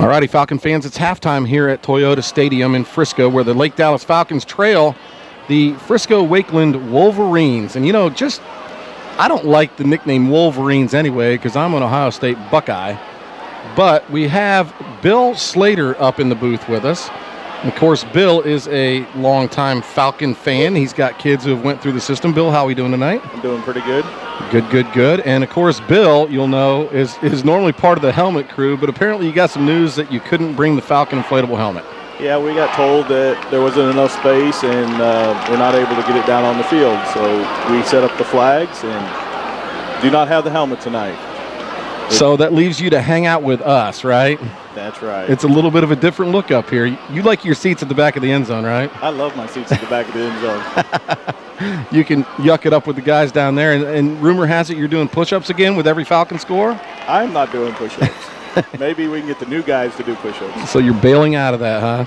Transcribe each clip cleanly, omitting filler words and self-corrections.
righty, Falcon fans, it's halftime here at Toyota Stadium in Frisco, where the Lake Dallas Falcons trail the Frisco Wakeland Wolverines. And, I don't like the nickname Wolverines anyway because I'm an Ohio State Buckeye. But we have Bill Slater up in the booth with us. And of course, Bill is a longtime Falcon fan. He's got kids who have went through the system. Bill, how are we doing tonight? I'm doing pretty good. Good. And of course, Bill, you'll know, is normally part of the helmet crew, but apparently you got some news that you couldn't bring the Falcon inflatable helmet. Yeah, we got told that there wasn't enough space and we're not able to get it down on the field. So we set up the flags and do not have the helmet tonight. So that leaves you to hang out with us, right? That's right. It's a little bit of a different look up here. You like your seats at the back of the end zone, right? I love my seats at the back of the end zone. You can yuck it up with the guys down there. And rumor has it you're doing push-ups again with every Falcon score? I'm not doing push-ups. Maybe we can get the new guys to do push-ups. So you're bailing out of that, huh?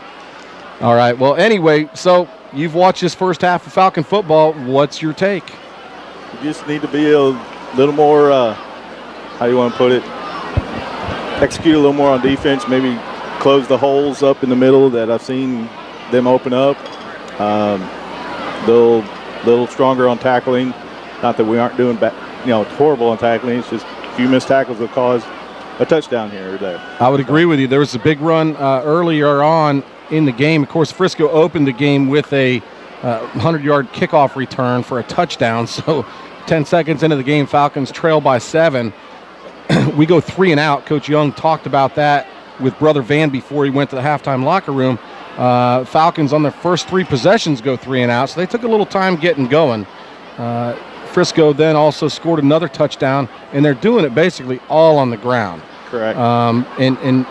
All right. Well, anyway, so you've watched this first half of Falcon football. What's your take? You just need to be a little more, how do you want to put it? Execute a little more on defense, maybe close the holes up in the middle that I've seen them open up. Little stronger on tackling. Not that we aren't doing horrible on tackling. It's just a few missed tackles that cause a touchdown here or there. I would agree with you. There was a big run earlier on in the game. Of course, Frisco opened the game with a 100-yard kickoff return for a touchdown. So 10 seconds into the game, Falcons trail by 7. We go 3 and out. Coach Young talked about that with Brother Van before he went to the halftime locker room. Falcons on their first 3 possessions go 3 and out, so they took a little time getting going. Frisco then also scored another touchdown, and they're doing it basically all on the ground. Correct. And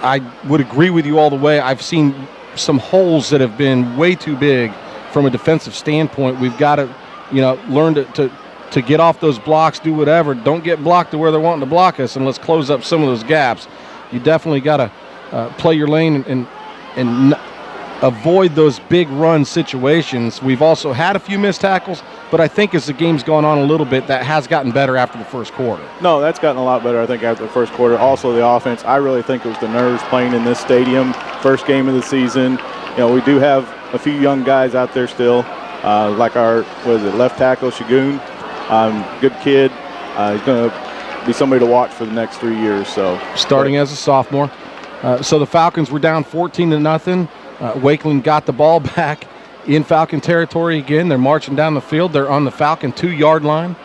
I would agree with you all the way. I've seen some holes that have been way too big from a defensive standpoint. We've got to, learn to get off those blocks, do whatever. Don't get blocked to where they're wanting to block us, and let's close up some of those gaps. You definitely got to play your lane and avoid those big run situations. We've also had a few missed tackles, but I think as the game's gone on a little bit, that has gotten better after the first quarter. No, that's gotten a lot better, I think, after the first quarter. Also, the offense, I really think it was the nerves playing in this stadium, first game of the season. We do have a few young guys out there still, like our, left tackle, Shagun. Good kid. He's going to be somebody to watch for the next 3 years. So starting as a sophomore. So the Falcons were down 14-0. Wakeland got the ball back in Falcon territory again. They're marching down the field. They're on the Falcon 2-yard line.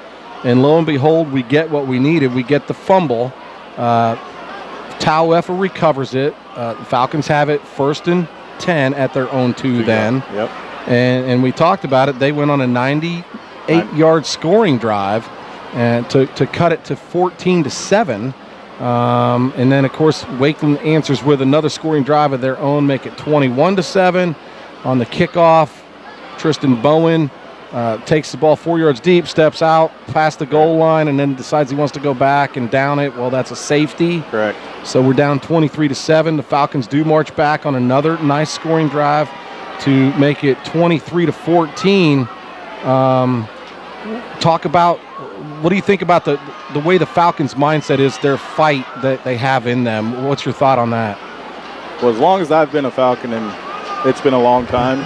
And lo and behold, we get what we needed. We get the fumble. Tauefa recovers it. The Falcons have it 1st and 10 at their own 2 then. Yep. And we talked about it. They went on a 98-yard scoring drive and to cut it to 14-7. And then, of course, Wakeland answers with another scoring drive of their own, make it 21-7. On the kickoff, Tristan Bowen takes the ball 4 yards deep, steps out past the goal line, and then decides he wants to go back and down it. Well, that's a safety. Correct. So we're down 23-7. The Falcons do march back on another nice scoring drive to make it 23-14. Talk about, what do you think about the way the Falcons' mindset is, their fight that they have in them? What's your thought on that? Well, as long as I've been a Falcon, and it's been a long time,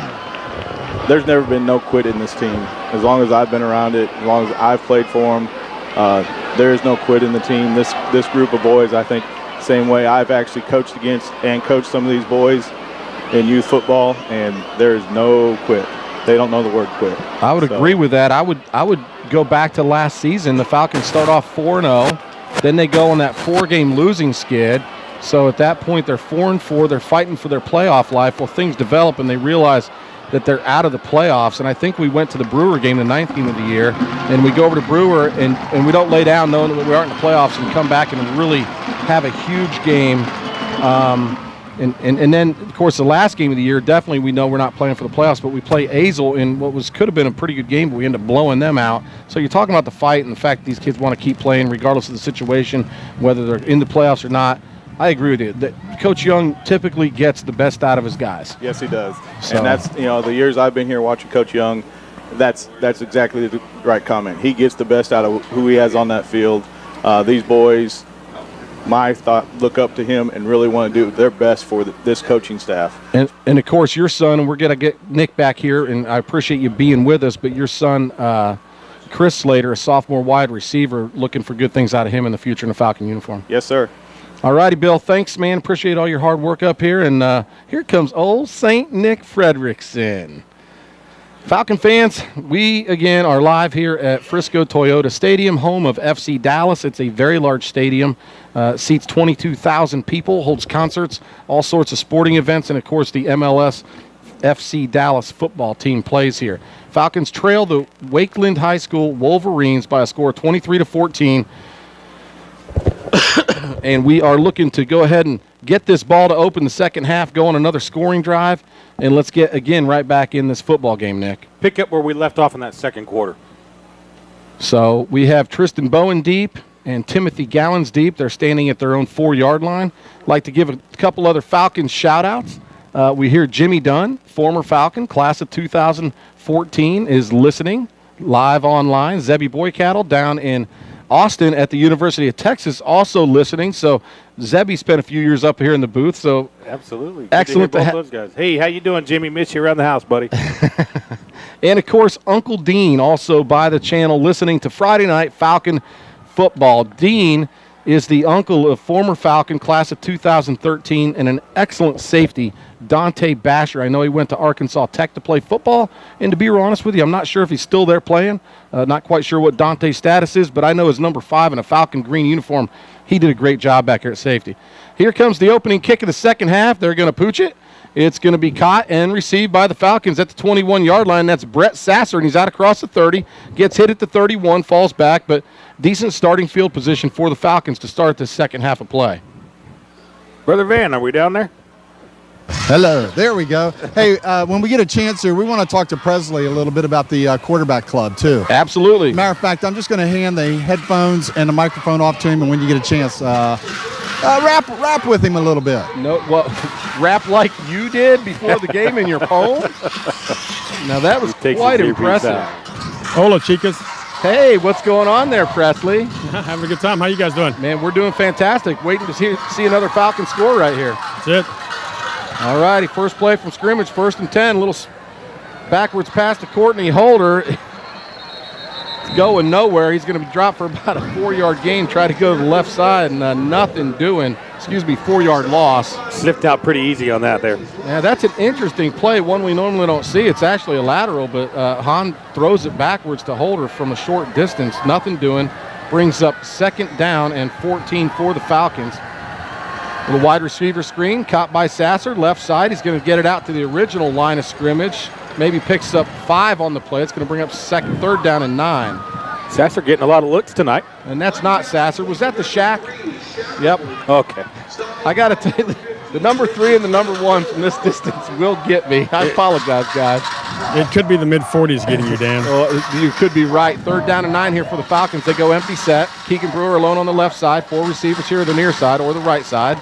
there's never been no quit in this team. As long as I've been around it, as long as I've played for them, there is no quit in the team. This group of boys, I think, same way I've actually coached against and coached some of these boys in youth football, and there is no quit. They don't know the word quit. I would agree with that. I would go back to last season. The Falcons start off 4-0. Then they go on that 4-game losing skid. So at that point, they're 4-4. They're fighting for their playoff life. Well, things develop, and they realize that they're out of the playoffs. And I think we went to the Brewer game, the 9th game of the year, and we go over to Brewer, and we don't lay down knowing that we aren't in the playoffs, and come back and really have a huge game. And then, of course, the last game of the year, definitely we know we're not playing for the playoffs, but we play Azle in what could have been a pretty good game, but we end up blowing them out. So you're talking about the fight and the fact that these kids want to keep playing regardless of the situation, whether they're in the playoffs or not. I agree with you. Coach Young typically gets the best out of his guys. Yes, he does. So. And that's, the years I've been here watching Coach Young, that's exactly the right comment. He gets the best out of who he has on that field. These boys, look up to him and really want to do their best for this coaching staff. And of course, your son, and we're going to get Nick back here, and I appreciate you being with us, but your son, Chris Slater, a sophomore wide receiver, looking for good things out of him in the future in a Falcon uniform. Yes, sir. All righty, Bill. Thanks, man. Appreciate all your hard work up here. And here comes old St. Nick Frederickson. Falcon fans, we, again, are live here at Frisco Toyota Stadium, home of FC Dallas. It's a very large stadium, seats 22,000 people, holds concerts, all sorts of sporting events, and, of course, the MLS FC Dallas football team plays here. Falcons trail the Wakeland High School Wolverines by a score of 23-14. And we are looking to go ahead and get this ball to open the second half, go on another scoring drive, and let's get, again, right back in this football game, Nick. Pick up where we left off in that second quarter. So we have Tristan Bowen deep and Timothy Gallons deep. They're standing at their own 4-yard line. I'd like to give a couple other Falcons shout-outs. We hear Jimmy Dunn, former Falcon, class of 2014, is listening live online. Zebby Boycattle down in Austin at the University of Texas also listening. So Zebby spent a few years up here in the booth. So absolutely, excellent to hear both those guys. Hey, how you doing, Jimmy? Miss you around the house, buddy. And of course, Uncle Dean also by the channel listening to Friday Night Falcon Football. Dean is the uncle of former Falcon, class of 2013, and an excellent safety, Dante Basher. I know he went to Arkansas Tech to play football, and to be real honest with you, I'm not sure if he's still there playing. Not quite sure what Dante's status is, but I know his number 5 in a Falcon green uniform. He did a great job back here at safety. Here comes the opening kick of the second half. They're going to pooch it. It's going to be caught and received by the Falcons at the 21-yard line. That's Brett Sasser, and he's out across the 30. Gets hit at the 31, falls back, but decent starting field position for the Falcons to start the second half of play. Brother Van, are we down there? Hello. There we go. Hey, when we get a chance here, we want to talk to Presley a little bit about the quarterback club, too. Absolutely. Matter of fact, I'm just going to hand the headphones and the microphone off to him, and when you get a chance, rap with him a little bit. No, well, rap like you did before the game in your poem? Now, that was quite impressive. Hola, chicas. Hey, what's going on there, Presley? Having a good time. How you guys doing? Man, we're doing fantastic. Waiting to see another Falcon score right here. That's it. All righty, first play from scrimmage, 1st and 10. A little backwards pass to Courtney Holder. It's going nowhere. He's going to be dropped for about a 4-yard gain. Try to go to the left side and nothing doing. 4-yard loss. Slipped out pretty easy on that there. Yeah, that's an interesting play, one we normally don't see. It's actually a lateral, but Hahn throws it backwards to Holder from a short distance. Nothing doing. Brings up 2nd down and 14 for the Falcons. The wide receiver screen, caught by Sasser, left side. He's going to get it out to the original line of scrimmage. Maybe picks up 5 on the play. It's going to bring up 3rd down and 9. Sasser getting a lot of looks tonight. And that's not Sasser. Was that the Shack? Yep. Okay. I got to tell you, the number 3 and the number 1 from this distance will get me. I apologize, guys. It could be the mid-40s getting you, Dan. Well, you could be right. 3rd down and 9 here for the Falcons. They go empty set. Keegan Brewer alone on the left side. 4 receivers here, the near side or the right side.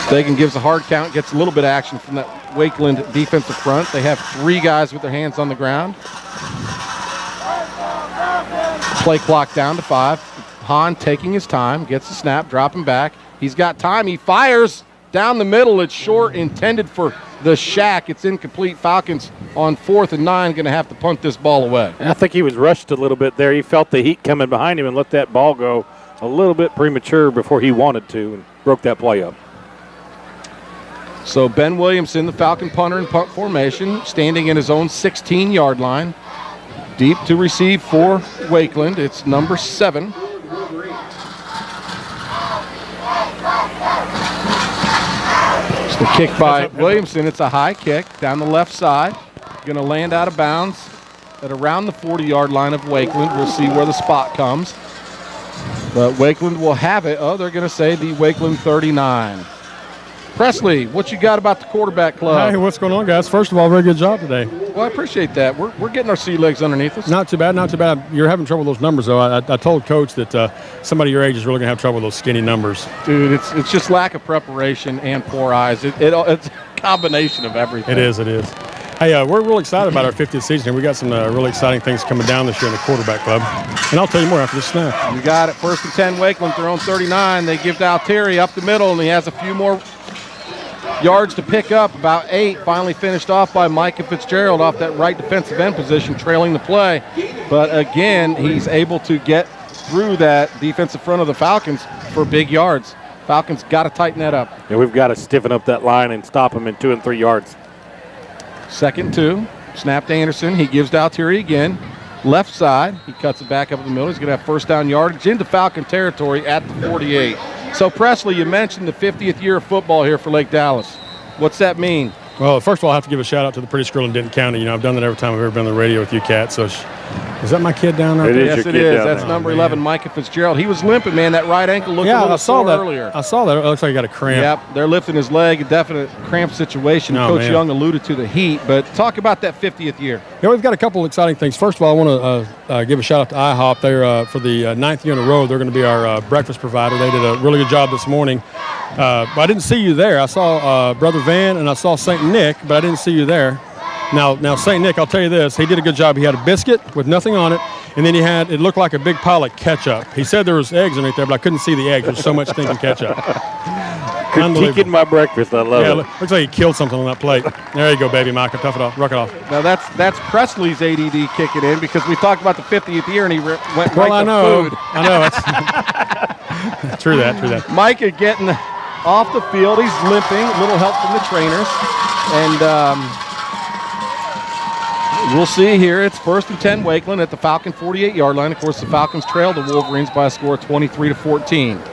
Stegan gives a hard count, gets a little bit of action from that Wakeland defensive front. They have 3 guys with their hands on the ground. Play clock down to 5. Hahn taking his time, gets the snap, dropping back. He's got time. He fires down the middle. It's short, intended for the Shack. It's incomplete. Falcons on 4th and 9 going to have to punt this ball away. I think he was rushed a little bit there. He felt the heat coming behind him and let that ball go a little bit premature before he wanted to and broke that play up. So Ben Williamson, the Falcon punter in punt formation, standing in his own 16-yard line. Deep to receive for Wakeland. It's number 7. It's the kick by Williamson. It's a high kick down the left side. Going to land out of bounds at around the 40-yard line of Wakeland. We'll see where the spot comes. But Wakeland will have it. Oh, they're going to say the Wakeland 39. Presley, what you got about the quarterback club? Hey, what's going on, guys? First of all, very good job today. Well, I appreciate that. We're getting our sea legs underneath us. Not too bad, not too bad. You're having trouble with those numbers, though. I told Coach that somebody your age is really going to have trouble with those skinny numbers. Dude, it's just lack of preparation and poor eyes. It's a combination of everything. It is. Hey, we're really excited about our 50th season here. We got some really exciting things coming down this year in the quarterback club. And I'll tell you more after this snap. You got it. 1st and 10, Wakeland, their own 39. They give to Altieri up the middle, and he has a few more yards to pick up, about 8. Finally finished off by Micah Fitzgerald off that right defensive end position, trailing the play. But again, he's able to get through that defensive front of the Falcons for big yards. Falcons got to tighten that up. Yeah, we've got to stiffen up that line and stop them in 2 and 3 yards. 2nd and 2. Snap to Anderson. He gives to Altieri again. Left side. He cuts it back up in the middle. He's going to have first down yardage into Falcon territory at the 48. So, Presley, you mentioned the 50th year of football here for Lake Dallas. What's that mean? Well, first of all, I have to give a shout out to the prettiest girl in Denton County. You know, I've done that every time I've ever been on the radio with you, Kat. So, is that my kid down there? It is. Yes, your it kid is. down That's there. number 11, Micah Fitzgerald. He was limping, man. That right ankle looked a little sore earlier. I saw that. It looks like he got a cramp. Yep, they're lifting his leg. A definite cramp situation. Oh, Coach man. Young alluded to the heat, but talk about that 50th year. Yeah, we've got a couple of exciting things. First of all, I want to give a shout out to IHOP. They're for the 9th year in a row. They're going to be our breakfast provider. They did a really good job this morning. But I didn't see you there. I saw Brother Van and I saw St. Nick, but I didn't see you there. Now St. Nick, I'll tell you this. He did a good job. He had a biscuit with nothing on it, and then it looked like a big pile of ketchup. He said there was eggs underneath there, but I couldn't see the eggs. There's so much stinking ketchup. Critiquing my breakfast. I love it. Looks like he killed something on that plate. There you go, baby Micah. Tough it off. Rock it off. Now that's Presley's ADD kicking in because we talked about the 50th year and he went right Well, I to know. food. I know. It's true that. Micah getting off the field. He's limping. A little help from the trainers. And we'll see here. It's 1st and 10 Wakeland at the Falcon 48-yard line. Of course, the Falcons trailed the Wolverines by a score of 23-14.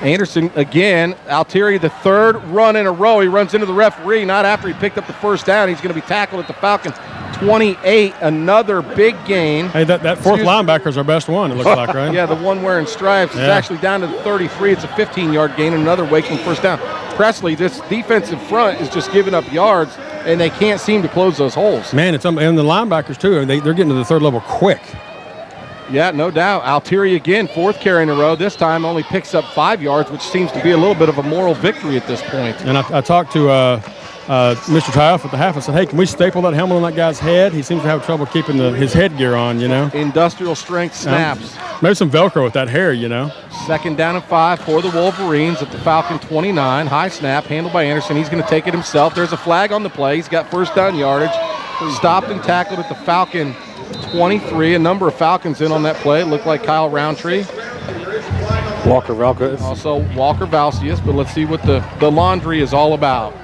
Anderson again. Altieri, the 3rd run in a row. He runs into the referee. Not after he picked up the first down. He's going to be tackled at the Falcon 28. Another big gain. Hey, that fourth linebacker is our best one, it looks like, right? Yeah, the one wearing stripes is actually down to the 33. It's a 15-yard gain. Another Wakeland first down. Presley, this defensive front is just giving up yards, and they can't seem to close those holes. Man, and the linebackers, too, they're getting to the 3rd level quick. Yeah, no doubt. Altieri again, 4th carry in a row. This time only picks up 5 yards, which seems to be a little bit of a moral victory at this point. And I talked to Mr. Tyoff at the half. I said, hey, can we staple that helmet on that guy's head? He seems to have trouble keeping his headgear on, you know. Industrial strength snaps. Maybe some Velcro with that hair, you know. 2nd down and 5 for the Wolverines at the Falcon 29. High snap handled by Anderson. He's going to take it himself. There's a flag on the play. He's got first down yardage. Stopped and tackled at the Falcon 23. A number of Falcons in on that play. It looked like Kyle Roundtree. Walker Valkis. Also Walker Valsius, but let's see what the laundry is all about.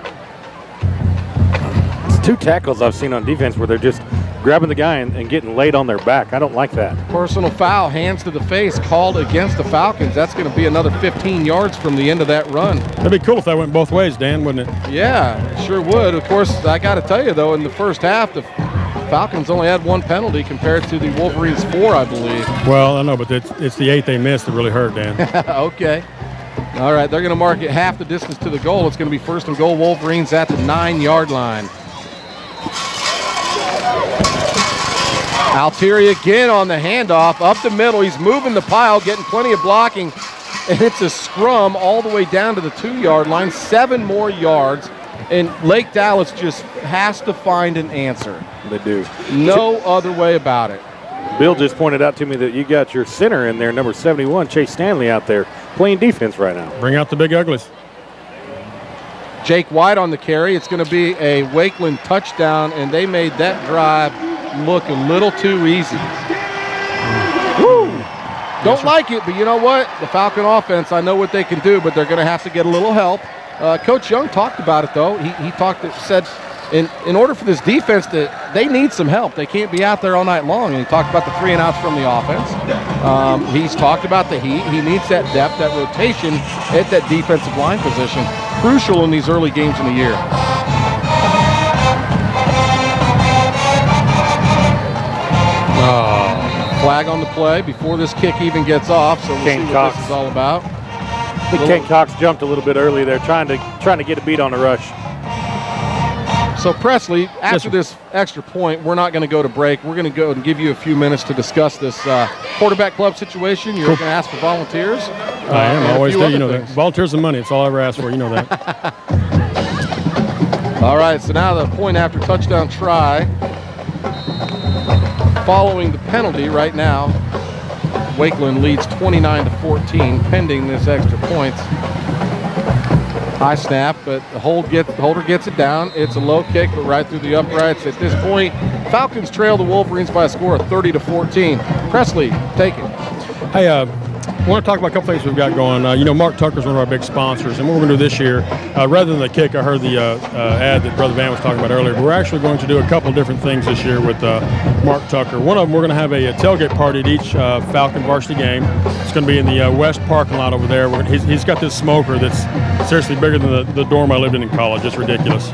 It's 2 tackles I've seen on defense where they're just grabbing the guy and getting laid on their back. I don't like that. Personal foul, hands to the face, called against the Falcons. That's going to be another 15 yards from the end of that run. That'd be cool if that went both ways, Dan, wouldn't it? Yeah, sure would. Of course, I got to tell you, though, in the first half, the Falcons only had 1 penalty compared to the Wolverines 4, I believe. Well, I know, but it's the 8 they missed that really hurt, Dan. Okay. All right, they're going to mark it half the distance to the goal. It's going to be 1st and goal, Wolverines at the 9-yard line. Altieri again on the handoff, up the middle. He's moving the pile, getting plenty of blocking. And it's a scrum all the way down to the 2-yard line, 7 more yards. And Lake Dallas just has to find an answer. They do. No other way about it. Bill just pointed out to me that you got your center in there, number 71, Chase Stanley, out there playing defense right now. Bring out the big uglies. Jake White on the carry. It's going to be a Wakeland touchdown, and they made that drive look a little too easy. Woo! Don't like it, but you know what? The Falcon offense, I know what they can do, but they're going to have to get a little help. Coach Young talked about it, though. He said in order for this defense, they need some help. They can't be out there all night long. And he talked about the 3 and outs from the offense. He's talked about the heat. He needs that depth, that rotation at that defensive line position. Crucial in these early games in the year. Flag on the play before this kick even gets off, so we'll see what this is all about. I think Kent Cox jumped a little bit early there, trying to get a beat on the rush. So Presley, after this extra point, we're not going to go to break. We're going to go and give you a few minutes to discuss this quarterback club situation. You're going to ask for volunteers. I am. I always do. You know that. Volunteers and money. It's all I ever ask for. You know that. All right, so now the point after touchdown try. Following the penalty right now, Wakeland leads 29-14, pending this extra points. High snap, but the holder gets it down. It's a low kick, but right through the uprights. At this point, Falcons trail the Wolverines by a score of 30-14. Presley, take it. Hey, I want to talk about a couple things we've got going. Mark Tucker's one of our big sponsors, and what we're going to do this year, rather than the kick, I heard the ad that Brother Van was talking about earlier, but we're actually going to do a couple different things this year with Mark Tucker. One of them, we're going to have a tailgate party at each Falcon varsity game. It's going to be in the west parking lot over there. He's got this smoker that's seriously bigger than the dorm I lived in college. It's ridiculous.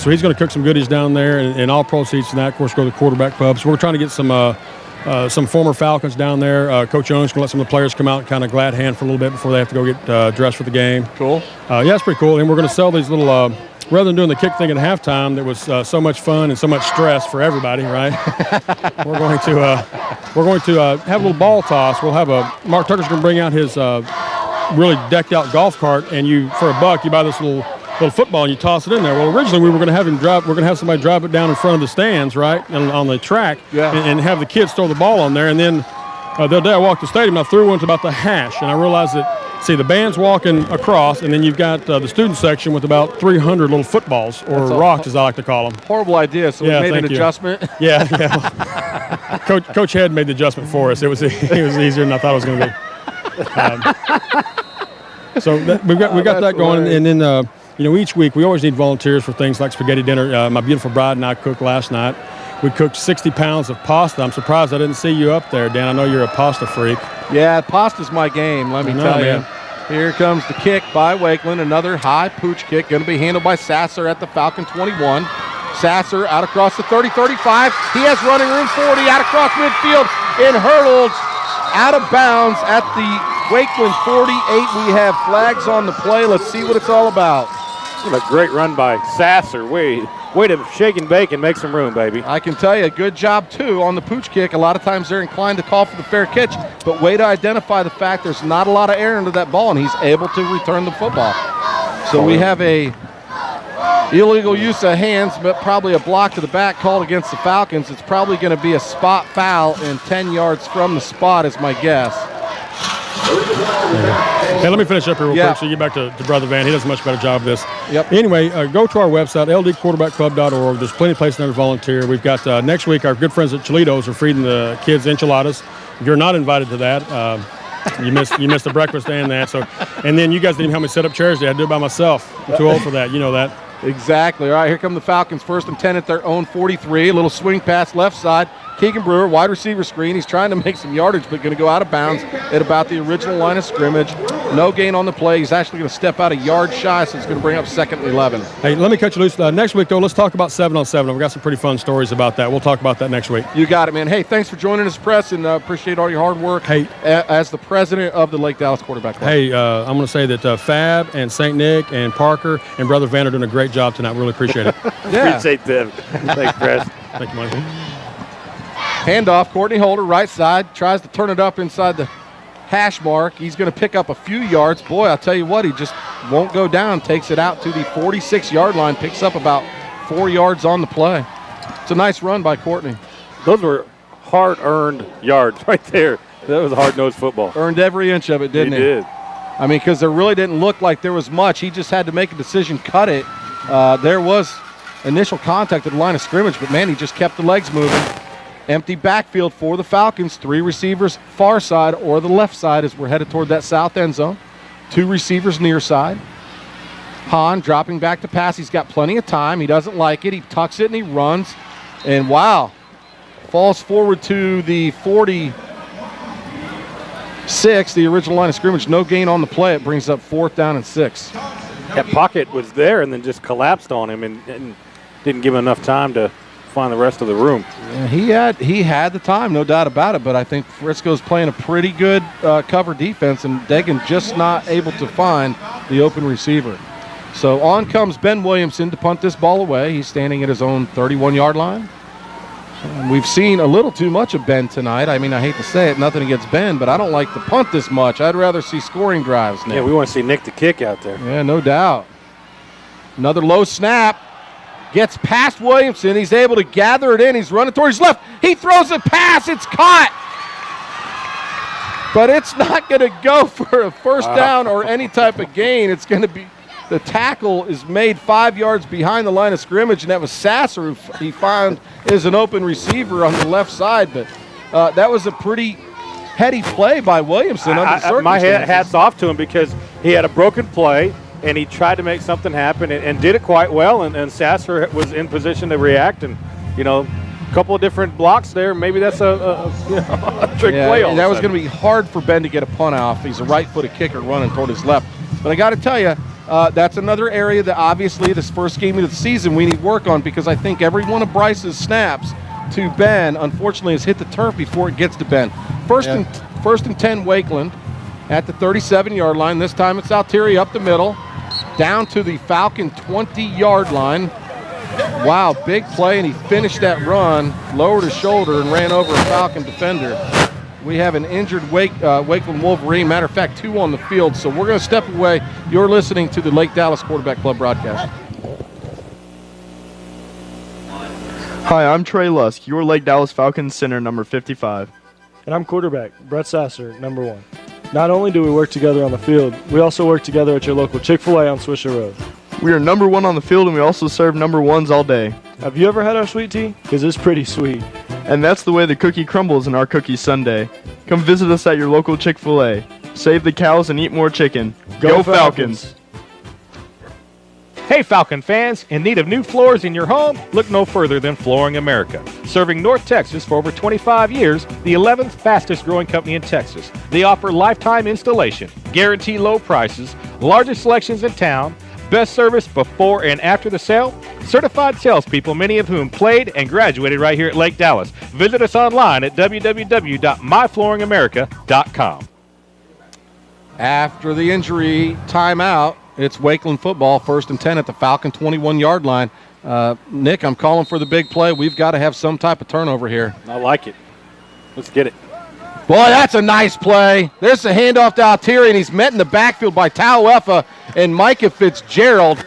So he's going to cook some goodies down there, and all proceeds from that, of course, go to the quarterback pub. So we're trying to get some former Falcons down there. Coach Owens can let some of the players come out and kind of glad hand for a little bit before they have to go get dressed for the game. Cool. Yeah, it's pretty cool. And we're going to sell these little, rather than doing the kick thing at halftime, that was so much fun and so much stress for everybody, right? we're going to have a little ball toss. We'll have Mark Tucker's going to bring out his really decked out golf cart, and for $1 you buy this little football and you toss it in there. Well, originally we were going to have somebody drive it down in front of the stands, right, and on the track, and have the kids throw the ball on there. And then the other day I walked the stadium and I threw one to about the hash, and I realized that, see, the band's walking across, and then you've got the student section with about 300 little footballs, or rocks as I like to call them. Horrible idea, so we made an adjustment. Yeah. Coach Head made the adjustment for us. It was easier than I thought it was going to be. So we got that going, and then each week we always need volunteers for things like spaghetti dinner. My beautiful bride and I cooked last night. We cooked 60 pounds of pasta. I'm surprised I didn't see you up there, Dan. I know you're a pasta freak. Yeah, pasta's my game, let me tell you. Here comes the kick by Wakeland. Another high pooch kick, going to be handled by Sasser at the Falcon 21. Sasser out across the 30-35. He has running room 40 out across midfield and hurdled out of bounds at the Wakeland 48. We have flags on the play. Let's see what it's all about. What a great run by Sasser. Way to shake and bake and make some room, baby. I can tell you, good job, too, on the pooch kick. A lot of times they're inclined to call for the fair catch, but way to identify the fact there's not a lot of air into that ball, and he's able to return the football. So we have a illegal use of hands, but probably a block to the back called against the Falcons. It's probably going to be a spot foul, and 10 yards from the spot is my guess. Hey, let me finish up here real quick so you get back to Brother Van. He does a much better job of this. Yep. Anyway, go to our website, ldquarterbackclub.org. There's plenty of places there to volunteer. We've got next week our good friends at Cholitos are feeding the kids enchiladas. You're not invited to that. You missed the breakfast and that. And then you guys didn't even help me set up chairs. I had to do it by myself. I'm too old for that. You know that. Exactly. All right, here come the Falcons, 1st and 10 at their own 43. A little swing pass left side. Keegan Brewer, wide receiver screen. He's trying to make some yardage, but going to go out of bounds at about the original line of scrimmage. No gain on the play. He's actually going to step out a yard shy, so it's going to bring up 2nd and 11. Hey, let me cut you loose. Next week, though, let's talk about 7-on-7. We've got some pretty fun stories about that. We'll talk about that next week. You got it, man. Hey, thanks for joining us, Press, and appreciate all your hard work as the president of the Lake Dallas Quarterback Club. Hey, I'm going to say that Fab and St. Nick and Parker and Brother Van are doing a great job tonight. Really appreciate it. Appreciate them. Thanks, Press. Thank you, Mike. Handoff, Courtney Holder, right side, tries to turn it up inside the hash mark. He's going to pick up a few yards. Boy, I'll tell you what, he just won't go down. Takes it out to the 46-yard line, picks up about 4 yards on the play. It's a nice run by Courtney. Those were hard-earned yards right there. That was hard-nosed football. Earned every inch of it, didn't he? He did. I mean, because there really didn't look like there was much. He just had to make a decision, cut it. There was initial contact at the line of scrimmage, but, man, he just kept the legs moving. Empty backfield for the Falcons. 3 receivers far side or the left side as we're headed toward that south end zone. 2 receivers near side. Hahn dropping back to pass. He's got plenty of time. He doesn't like it. He tucks it and he runs. And, wow, falls forward to the 46, the original line of scrimmage. No gain on the play. It brings up 4th down and 6. That pocket was there and then just collapsed on him and didn't give him enough time to find the rest of the room. Yeah, he had the time, no doubt about it, but I think Frisco's playing a pretty good cover defense, and Degan just not able to find the open receiver. So on comes Ben Williamson to punt this ball away. He's standing at his own 31-yard line. We've seen a little too much of Ben tonight. I mean, I hate to say it, nothing against Ben, but I don't like to punt this much. I'd rather see scoring drives now. Yeah, we want to see Nick the kick out there. Yeah, no doubt. Another low snap. Gets past Williamson. He's able to gather it in. He's running towards his left. He throws a pass. It's caught. But it's not going to go for a first down or any type of gain. It's going to be the tackle is made 5 yards behind the line of scrimmage, and that was Sasser, who he found is an open receiver on the left side. But that was a pretty heady play by Williamson under the circumstances. My hat's off to him because he had a broken play, and he tried to make something happen and did it quite well, and Sasser was in position to react. And, a couple of different blocks there. Maybe that's a trick play. That was going to be hard for Ben to get a punt off. He's a right-footed kicker running toward his left. But I got to tell you, that's another area that obviously this first game of the season we need work on, because I think every one of Bryce's snaps to Ben, unfortunately, has hit the turf before it gets to Ben. First and 10 Wakeland at the 37-yard line. This time it's Altieri up the middle, down to the Falcon 20-yard line. Wow, big play, and he finished that run, lowered his shoulder, and ran over a Falcon defender. We have an injured Wakeland Wolverine. Matter of fact, 2 on the field, so we're going to step away. You're listening to the Lake Dallas Quarterback Club broadcast. Hi, I'm Trey Lusk, your Lake Dallas Falcons center, number 55. And I'm quarterback, Brett Sasser, number 1. Not only do we work together on the field, we also work together at your local Chick-fil-A on Swisher Road. We are number 1 on the field, and we also serve number 1s all day. Have you ever had our sweet tea? Because it's pretty sweet. And that's the way the cookie crumbles in our cookie sundae. Come visit us at your local Chick-fil-A. Save the cows and eat more chicken. Go Falcons! Hey Falcon fans, in need of new floors in your home? Look no further than Flooring America. Serving North Texas for over 25 years, the 11th fastest growing company in Texas. They offer lifetime installation, guarantee low prices, largest selections in town, best service before and after the sale, certified salespeople, many of whom played and graduated right here at Lake Dallas. Visit us online at www.myflooringamerica.com. After the injury timeout, it's Wakeland football, 1st and 10 at the Falcon 21-yard line. Nick, I'm calling for the big play. We've got to have some type of turnover here. I like it. Let's get it. Boy, that's a nice play. There's a handoff to Altieri, and he's met in the backfield by Tauefa, and Micah Fitzgerald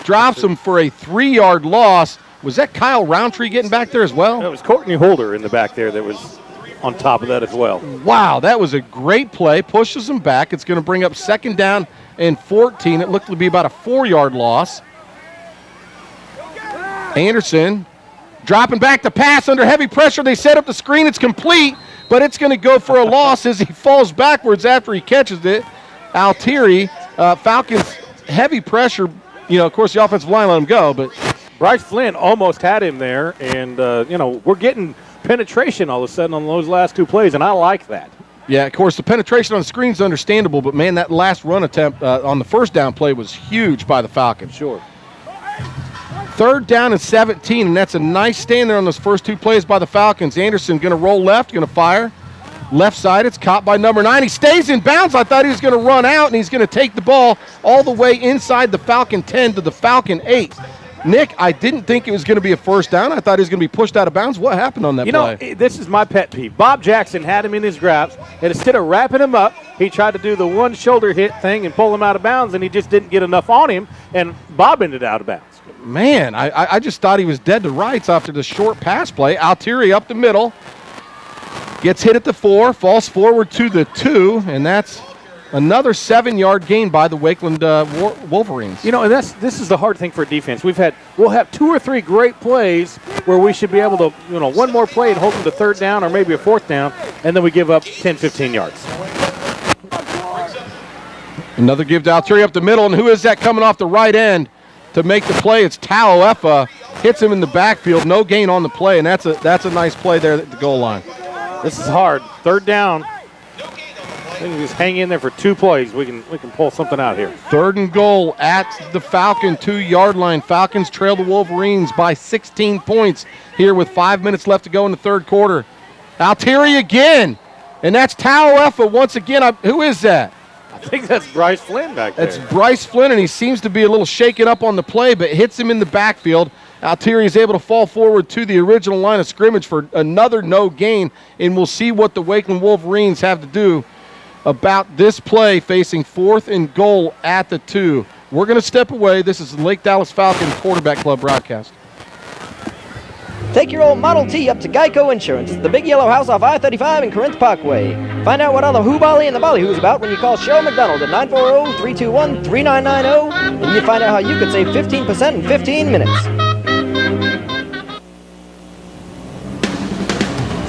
drops him for a 3-yard loss. Was that Kyle Roundtree getting back there as well? It was Courtney Holder in the back there that was on top of that as well. Wow, that was a great play. Pushes him back. It's going to bring up 2nd down and 14. It looked to be about a 4-yard loss. Anderson dropping back to pass under heavy pressure. They set up the screen. It's complete, but it's going to go for a loss as he falls backwards after he catches it. Altieri, Falcons, heavy pressure. Of course, the offensive line let him go, but Bryce Flynn almost had him there, and, we're getting penetration all of a sudden on those last 2 plays, and I like that. Yeah, of course, the penetration on the screen is understandable, but, man, that last run attempt on the first down play was huge by the Falcons. Sure. 3rd down and 17, and that's a nice stand there on those first 2 plays by the Falcons. Anderson going to roll left, going to fire. Left side, it's caught by number 9. He stays in bounds. I thought he was going to run out, and he's going to take the ball all the way inside the Falcon 10 to the Falcon 8. Nick, I didn't think it was going to be a first down. I thought he was going to be pushed out of bounds. What happened on that play? This is my pet peeve. Bob Jackson had him in his grasp, and instead of wrapping him up, he tried to do the one shoulder hit thing and pull him out of bounds, and he just didn't get enough on him, and Bob ended out of bounds. Man, I just thought he was dead to rights after the short pass play. Altieri up the middle. Gets hit at the 4, falls forward to the 2, and that's another 7-yard gain by the Wakeland Wolverines. And this is the hard thing for defense. We'll have 2 or 3 great plays where we should be able to, one more play and hold them to 3rd down or maybe a 4th down, and then we give up 10, 15 yards. Another give to Altieri up the middle, and who is that coming off the right end to make the play? It's Tauefa. Hits him in the backfield, no gain on the play, and that's a nice play there at the goal line. This is hard. 3rd down. I think just hang in there for 2 plays. We can pull something out here. 3rd and goal at the Falcon 2-yard line. Falcons trail the Wolverines by 16 points here with 5 minutes left to go in the 3rd quarter. Altieri again, and that's Tauefa once again. Who is that? I think that's Bryce Flynn back there. That's Bryce Flynn, and he seems to be a little shaken up on the play, but hits him in the backfield. Altieri is able to fall forward to the original line of scrimmage for another no gain, and we'll see what the Wakeland Wolverines have to do about this play facing 4th and goal at the 2. We're going to step away. This is the Lake Dallas Falcons Quarterback Club broadcast. Take your old Model T up to Geico Insurance. It's the big yellow house off I-35 and Corinth Parkway. Find out what all the hoo-bolly and the bollyhoo's about when you call Cheryl McDonald at 940-321-3990, and you find out how you could save 15% in 15 minutes.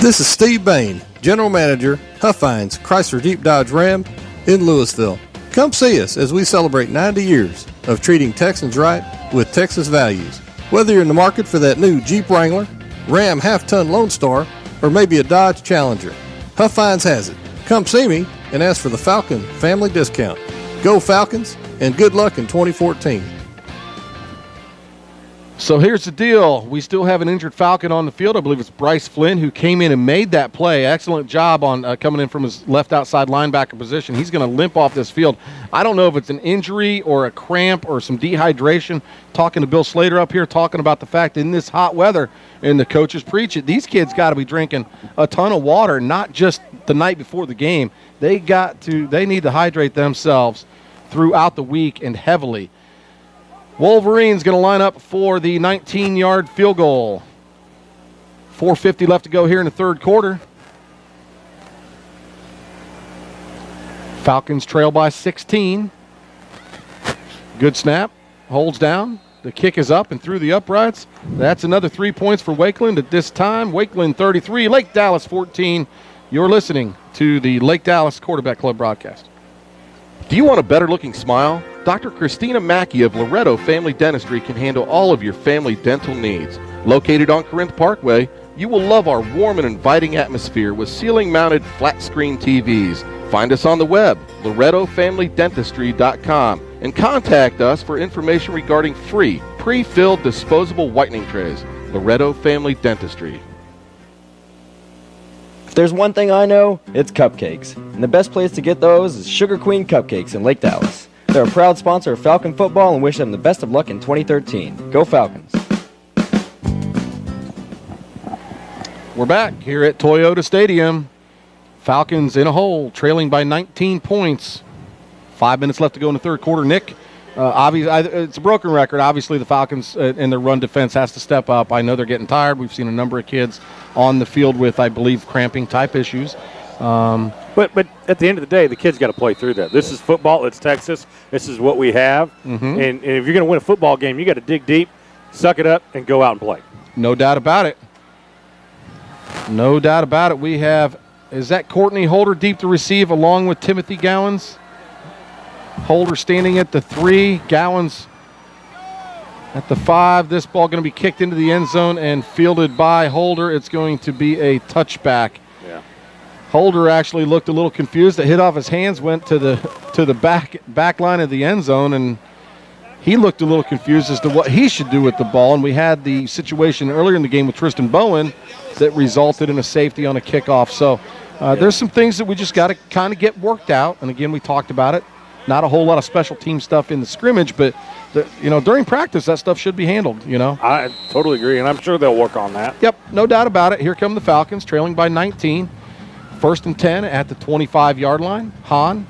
This is Steve Bain, General Manager, Huffines Chrysler Jeep Dodge Ram in Louisville. Come see us as we celebrate 90 years of treating Texans right with Texas values. Whether you're in the market for that new Jeep Wrangler, Ram half-ton Lone Star, or maybe a Dodge Challenger, Huffines has it. Come see me and ask for the Falcon family discount. Go Falcons, and good luck in 2014. So here's the deal. We still have an injured Falcon on the field. I believe it's Bryce Flynn who came in and made that play. Excellent job on coming in from his left outside linebacker position. He's going to limp off this field. I don't know if it's an injury or a cramp or some dehydration. Talking to Bill Slater up here, talking about the fact in this hot weather, and the coaches preach it, these kids got to be drinking a ton of water, not just the night before the game. They need to hydrate themselves throughout the week and heavily. Wolverines going to line up for the 19-yard field goal. 4:50 left to go here in the third quarter. Falcons trail by 16. Good snap. Holds down. The kick is up and through the uprights. That's another 3 points for Wakeland at this time. Wakeland 33, Lake Dallas 14. You're listening to the Lake Dallas Quarterback Club broadcast. Do you want a better-looking smile? Dr. Christina Mackey of Loretto Family Dentistry can handle all of your family dental needs. Located on Corinth Parkway, you will love our warm and inviting atmosphere with ceiling-mounted flat-screen TVs. Find us on the web, LorettoFamilyDentistry.com, and contact us for information regarding free, pre-filled disposable whitening trays. Loretto Family Dentistry. If there's one thing I know, it's cupcakes. And the best place to get those is Sugar Queen Cupcakes in Lake Dallas. They're a proud sponsor of Falcon football and wish them the best of luck in 2013. Go Falcons. We're back here at Toyota Stadium. Falcons in a hole, trailing by 19 points. 5 minutes left to go in the third quarter. Nick, it's a broken record. Obviously, the Falcons and their run defense has to step up. I know they're getting tired. We've seen a number of kids on the field with, I believe, cramping type issues. But at the end of the day, the kids got to play through that. This is football. It's Texas. This is what we have. Mm-hmm. And if you're going to win a football game, you got to dig deep, suck it up, and go out and play. No doubt about it. No doubt about it. We have, is that Courtney Holder deep to receive along with Timothy Gowans? Holder standing at the 3, Gowans at the 5. This ball going to be kicked into the end zone and fielded by Holder. It's going to be a touchback. Yeah. Holder actually looked a little confused. It hit off his hands, went to the back line of the end zone, and he looked a little confused as to what he should do with the ball. And we had the situation earlier in the game with Tristan Bowen that resulted in a safety on a kickoff. So there's some things that we just got to kind of get worked out. And again, we talked about it. Not a whole lot of special team stuff in the scrimmage, but during practice that stuff should be handled. I totally agree, and I'm sure they'll work on that. Yep, no doubt about it. Here come the Falcons, trailing by 19. 1st and 10 at the 25-yard line. Hahn,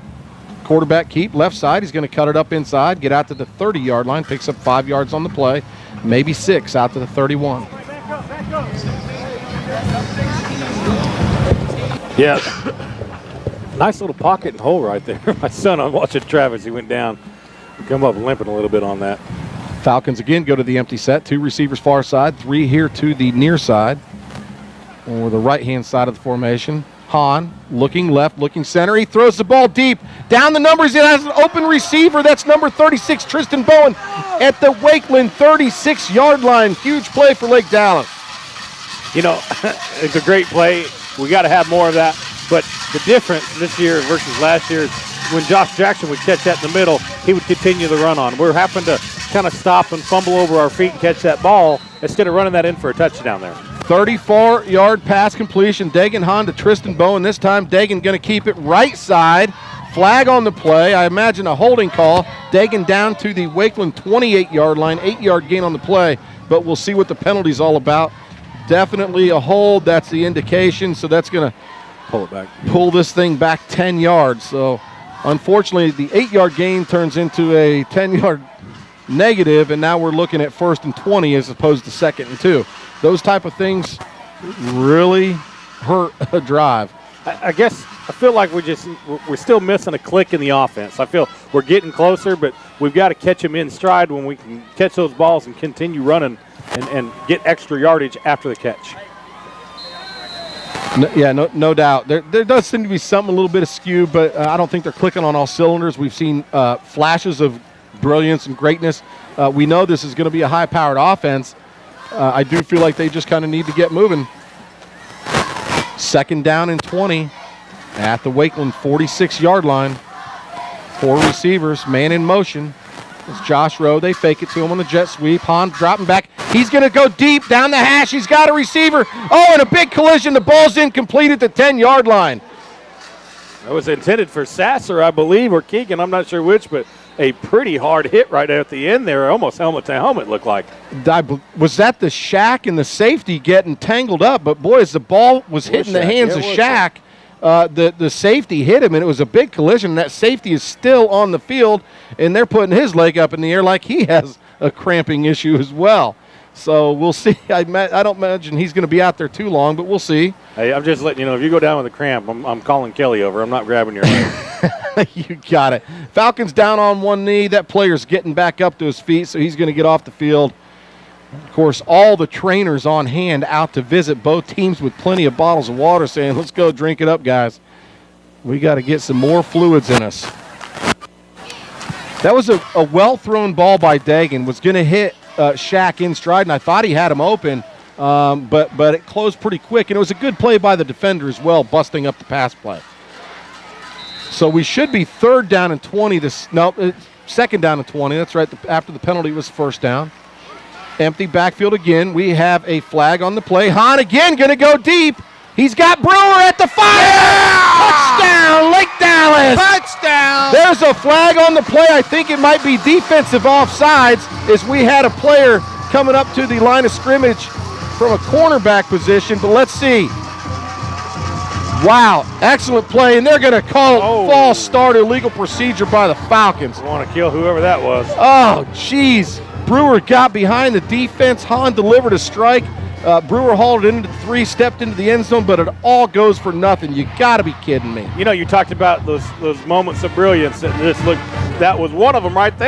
quarterback keep, left side. He's going to cut it up inside, get out to the 30-yard line, picks up 5 yards on the play, maybe 6 out to the 31. Yeah. Nice little pocket and hole right there. My son, I'm watching Travis. He went down, come up limping a little bit on that. Falcons again go to the empty set. 2 receivers far side, 3 here to the near side, or the right-hand side of the formation. Hahn looking left, looking center. He throws the ball deep. Down the numbers, it has an open receiver. That's number 36, Tristan Bowen, at the Wakeland 36-yard line. Huge play for Lake Dallas. It's a great play. We got to have more of that. But the difference this year versus last year is when Josh Jackson would catch that in the middle, he would continue the run on. We're having to kind of stop and fumble over our feet and catch that ball instead of running that in for a touchdown there. 34-yard pass completion. Dagan Hahn to Tristan Bowen. This time, Dagan going to keep it right side. Flag on the play. I imagine a holding call. Dagan down to the Wakeland 28-yard line. 8-yard gain on the play. But we'll see what the penalty's all about. Definitely a hold. That's the indication. So that's going to pull it back. Pull this thing back 10 yards. So, unfortunately, the 8-yard gain turns into a 10-yard negative, and now we're looking at 1st and 20 as opposed to 2nd and 2. Those type of things really hurt a drive. I guess I feel like we're still missing a click in the offense. I feel we're getting closer, but we've got to catch them in stride when we can catch those balls and continue running and get extra yardage after the catch. No doubt. There does seem to be something a little bit askew, but I don't think they're clicking on all cylinders. We've seen flashes of brilliance and greatness. We know this is going to be a high-powered offense. I do feel like they just kind of need to get moving. 2nd down and 20 at the Wakeland 46-yard line. 4 receivers, man in motion. It's Josh Rowe. They fake it to him on the jet sweep. Hahn dropping back. He's going to go deep down the hash. He's got a receiver. Oh, and a big collision. The ball's incomplete at the 10-yard line. That was intended for Sasser, I believe, or Keegan. I'm not sure which, but a pretty hard hit right at the end there. Almost helmet to helmet looked like. Was that the Shaq and the safety getting tangled up? But, boy, as the ball was hitting the hands of Shaq, the safety hit him, and it was a big collision. That safety is still on the field, and they're putting his leg up in the air like he has a cramping issue as well. So we'll see. I don't imagine he's going to be out there too long, but we'll see. Hey, I'm just letting you know, if you go down with a cramp, I'm calling Kelly over. I'm not grabbing your leg. You got it. Falcons down on one knee. That player's getting back up to his feet, so he's going to get off the field. Of course, all the trainers on hand out to visit both teams with plenty of bottles of water saying, let's go drink it up, guys. We got to get some more fluids in us. That was a well-thrown ball by Dagan. Was going to hit Shaq in stride, and I thought he had him open, but it closed pretty quick, and it was a good play by the defender as well, busting up the pass play. So we should be 3rd down and 20. 2nd down and 20. That's right. After the penalty was 1st down. Empty backfield again. We have a flag on the play. Hahn again going to go deep. He's got Brewer at the 5. Yeah! Touchdown, Lake Dallas. Touchdown. There's a flag on the play. I think it might be defensive offsides as we had a player coming up to the line of scrimmage from a cornerback position. But let's see. Wow, excellent play, and they're going to call it false start illegal procedure by the Falcons. Want to kill whoever that was. Oh, jeez. Brewer got behind the defense. Hahn delivered a strike. Brewer hauled it into the 3, stepped into the end zone, but it all goes for nothing. You got to be kidding me. You know, you talked about those moments of brilliance. That was one of them right there.